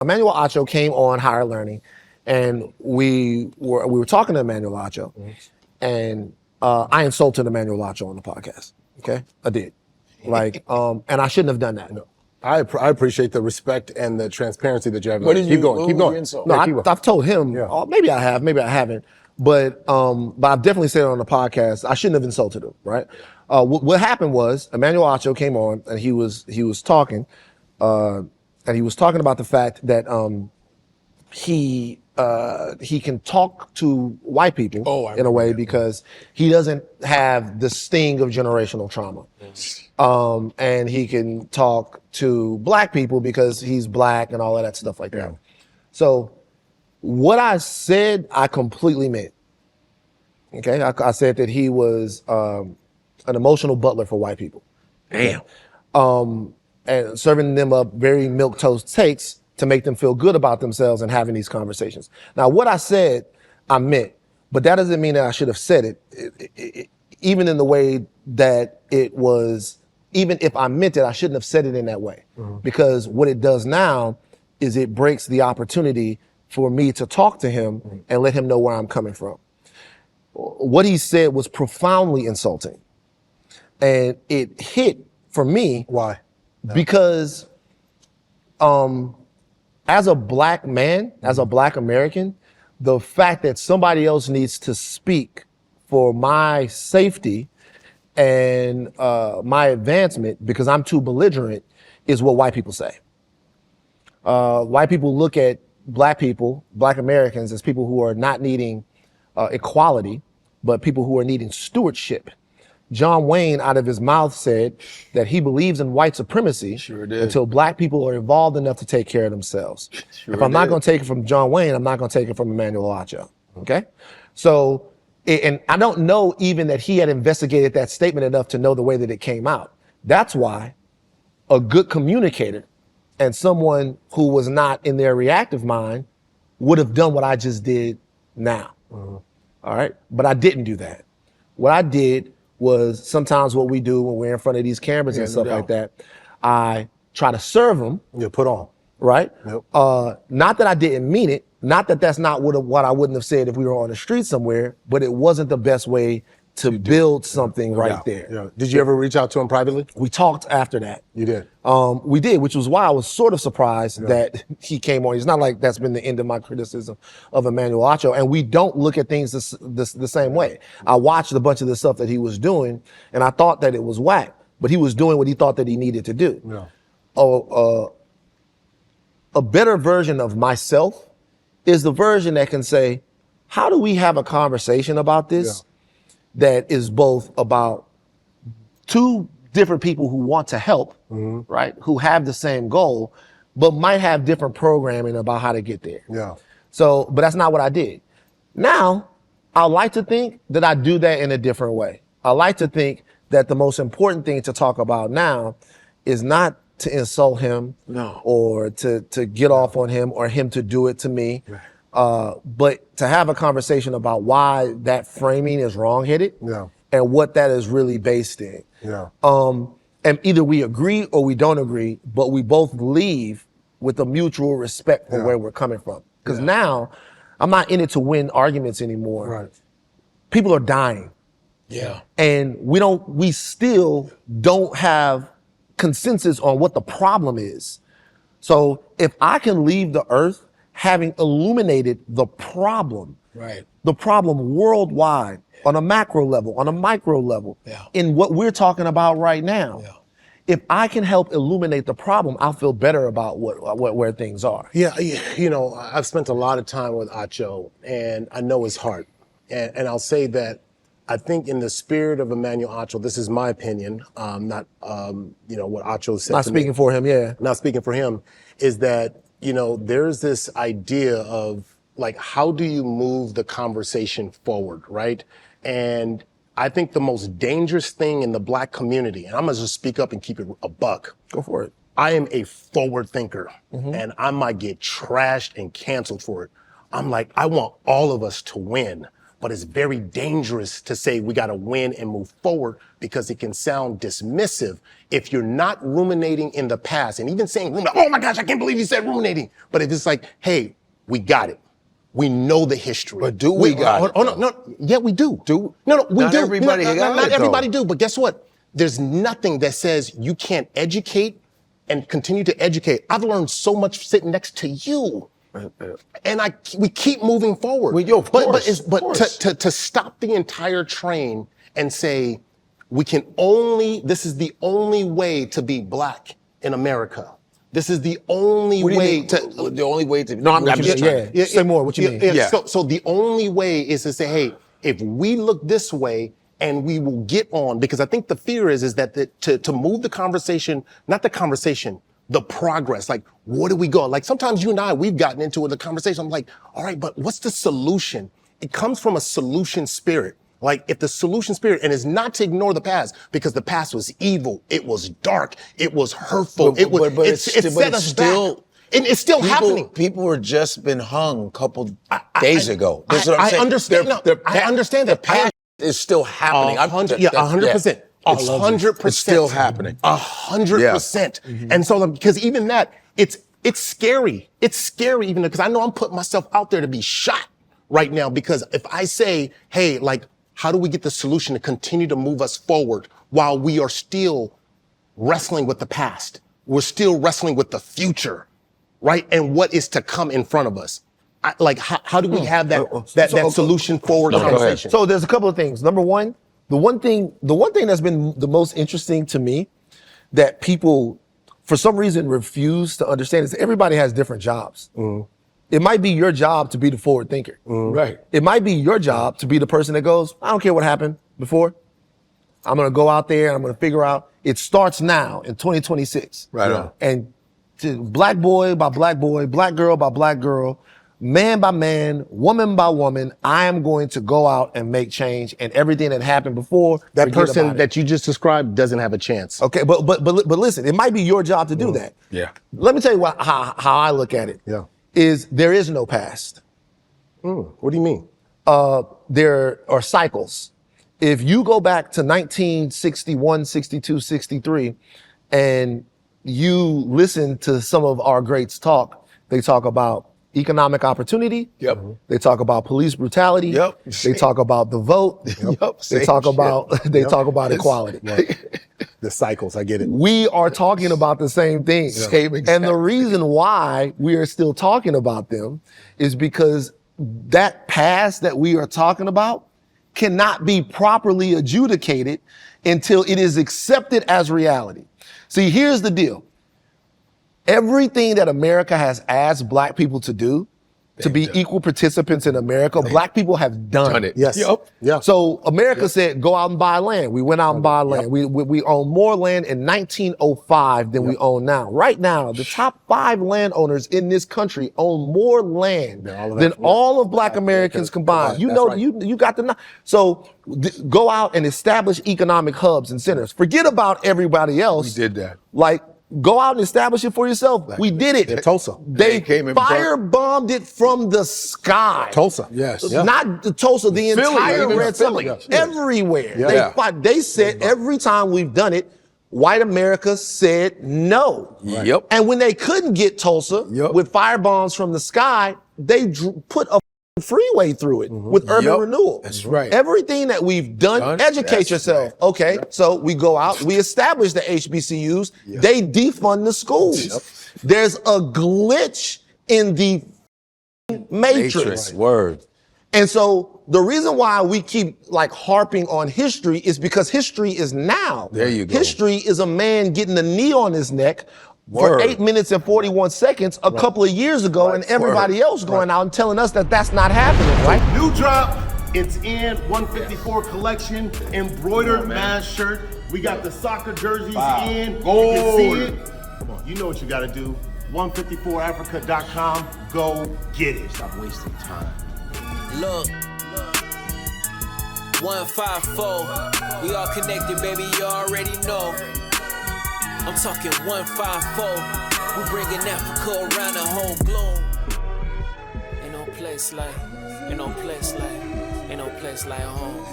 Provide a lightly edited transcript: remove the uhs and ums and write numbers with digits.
Emmanuel Acho came on Higher Learning, and we were talking to Emmanuel Acho, and I insulted Emmanuel Acho on the podcast. Okay, I did, and I shouldn't have done that. No. I appreciate the respect and the transparency that you have. What did you? Keep going. Keep going. No, I've told him. Yeah. Maybe I have. Maybe I haven't. But I've definitely said it on the podcast. I shouldn't have insulted him. Right. What happened was Emmanuel Acho came on and he was talking, and he was talking about the fact that he can talk to white people in a way because he doesn't have the sting of generational trauma. And he can talk to black people because he's black and all of that stuff like that. So what I said, I completely meant. Okay, I said that he was an emotional butler for white people. Damn. And serving them up very milquetoast takes to make them feel good about themselves and having these conversations. Now, what I said, I meant, but that doesn't mean that I should have said it, even in the way that it was. Even if I meant it, I shouldn't have said it in that way. Because what it does now is it breaks the opportunity for me to talk to him and let him know where I'm coming from. What he said was profoundly insulting. And it hit for me. Why? Because as a black man, as a black American, the fact that somebody else needs to speak for my safety and my advancement because I'm too belligerent is what white people say. White people look at black people, black Americans, as people who are not needing equality, but people who are needing stewardship. John Wayne, out of his mouth, said that he believes in white supremacy until black people are evolved enough to take care of themselves. If I'm not going to take it from John Wayne, I'm not going to take it from Emmanuel Acho. Okay? So, and I don't know even that he had investigated that statement enough to know the way that it came out. That's why a good communicator and someone who was not in their reactive mind would have done what I just did now. All right? But I didn't do that. What I did was sometimes what we do when we're in front of these cameras and stuff like that, I try to serve them. Put on. Right? Not that I didn't mean it, not that that's not what I wouldn't have said if we were on the street somewhere, but it wasn't the best way to build something right there. Did you ever reach out to him privately? We talked after that. You did? We did, which was why I was sort of surprised that he came on. It's not like that's been the end of my criticism of Emmanuel Acho, and we don't look at things the same way. I watched a bunch of the stuff that he was doing, and I thought that it was whack, but he was doing what he thought that he needed to do. A better version of myself is the version that can say, how do we have a conversation about this that is both about two different people who want to help, right? Who have the same goal, but might have different programming about how to get there. So, but that's not what I did. Now, I like to think that I do that in a different way. I like to think that the most important thing to talk about now is not to insult him or to get off on him or him to do it to me. But to have a conversation about why that framing is wrong-headed and what that is really based in. And either we agree or we don't agree, but we both leave with a mutual respect for where we're coming from. Because now, I'm not in it to win arguments anymore. People are dying. And we still don't have consensus on what the problem is. So if I can leave the earth having illuminated the problem worldwide, on a macro level, on a micro level, in what we're talking about right now, if I can help illuminate the problem, I'll feel better about where things are. I've spent a lot of time with Acho, and I know his heart. And I'll say that I think in the spirit of Emmanuel Acho, this is my opinion, not what Acho said. Not speaking for him, Not speaking for him, is that, there's this idea of like, how do you move the conversation forward, right? And I think the most dangerous thing in the black community, and I'm gonna just speak up and keep it a buck. Go for it. I am a forward thinker, and I might get trashed and canceled for it. I'm like, I want all of us to win. but it's very dangerous to say we got to win and move forward because it can sound dismissive if you're not ruminating in the past and even saying, oh my gosh, I can't believe you said ruminating. But if it's like, hey, we got it. We know the history. But do we got it? Oh, no, yeah, we do. No, we not do. Everybody Not everybody do, but guess what? There's nothing that says you can't educate and continue to educate. I've learned so much sitting next to you. And we keep moving forward. Well, yo, of course. But to stop the entire train and say, this is the only way to be black in America. This is the only way to. The only way to. No, I'm just trying. Yeah. Say more. What you mean? Yeah. So the only way is to say, hey, if we look this way, and we will get on, because I think the fear is that to move the conversation, not the conversation, the progress. Like, where do we go? Like sometimes you and I, we've gotten into the conversation. I'm like, all right, but what's the solution? It comes from a solution spirit. Like if the solution spirit, and it's not to ignore the past, because the past was evil, it was dark, it was hurtful, it set us back. And it's still happening. People were just been hung a couple days ago. That's what I'm saying. I understand. I understand that. The past is still happening. 100%. 100%. It's still happening. 100%. And so, because even that, it's scary. It's scary even because I know I'm putting myself out there to be shot right now, because if I say, hey, like, how do we get the solution to continue to move us forward while we are still wrestling with the past? We're still wrestling with the future, right? And what is to come in front of us? How do we have that solution forward conversation? So there's a couple of things. Number one, the one thing that's been the most interesting to me that people, for some reason, refuse to understand is everybody has different jobs. Mm. It might be your job to be the forward thinker. Mm. Right. It might be your job to be the person that goes, I don't care what happened before. I'm going to go out there and I'm going to figure out, it starts now in 2026. Right on. And black boy by black boy, black girl by black girl, man by man, woman by woman, I am going to go out and make change, and everything that happened before, that person that you just described doesn't have a chance. Okay, but listen, it might be your job to do that. Yeah. Let me tell you how I look at it. Yeah. Is there is no past. What do you mean? There are cycles. If you go back to 1961, 62, 63, and you listen to some of our greats talk, they talk about economic opportunity. Yep. They talk about police brutality. Yep. They talk about the vote. Yep. They talk about equality. Right. The cycles, I get it. We are talking about the same things. Same exact. And the reason why we are still talking about them is because that past that we are talking about cannot be properly adjudicated until it is accepted as reality. See, here's the deal. Everything that America has asked black people to do, to be equal participants in America, black people have done it. Yes. Yep. Yeah. So America said, go out and buy land. We went out and bought land. We own more land in 1905 than we own now. Right now, the top 5 landowners in this country own more land than all of black Americans combined. You know, you got the, so go out and establish economic hubs and centers. Forget about everybody else. We did that. Like, go out and establish it for yourself. We did it. In Tulsa. They came and firebombed it from the sky. Tulsa. Yes. Yeah. Not the Tulsa, the Philly, entire even red Philly. Summit. Everywhere. Yeah. They said every time we've done it, white America said no. Yep. And when they couldn't get Tulsa with firebombs from the sky, they put a freeway through it with urban renewal. That's right. Everything that we've done, educate yourself. Right. Okay, so we go out, we establish the HBCUs, they defund the schools. There's a glitch in the matrix. Word. And so the reason why we keep like harping on history is because history is now. There you go. History is a man getting a knee on his neck for Word. 8 minutes and 41 seconds a couple of years ago, and everybody else going out and telling us that that's not happening, right? New drop, it's in 154 collection, embroidered mass shirt. We got the soccer jerseys in. Gold. You can see it. Come on, you know what you gotta do. 154africa.com, go get it. Stop wasting time. Look, 154, we all connected, baby, you already know. I'm talking 154, we bringing Africa around the whole globe. Ain't no place like, Ain't no place like home.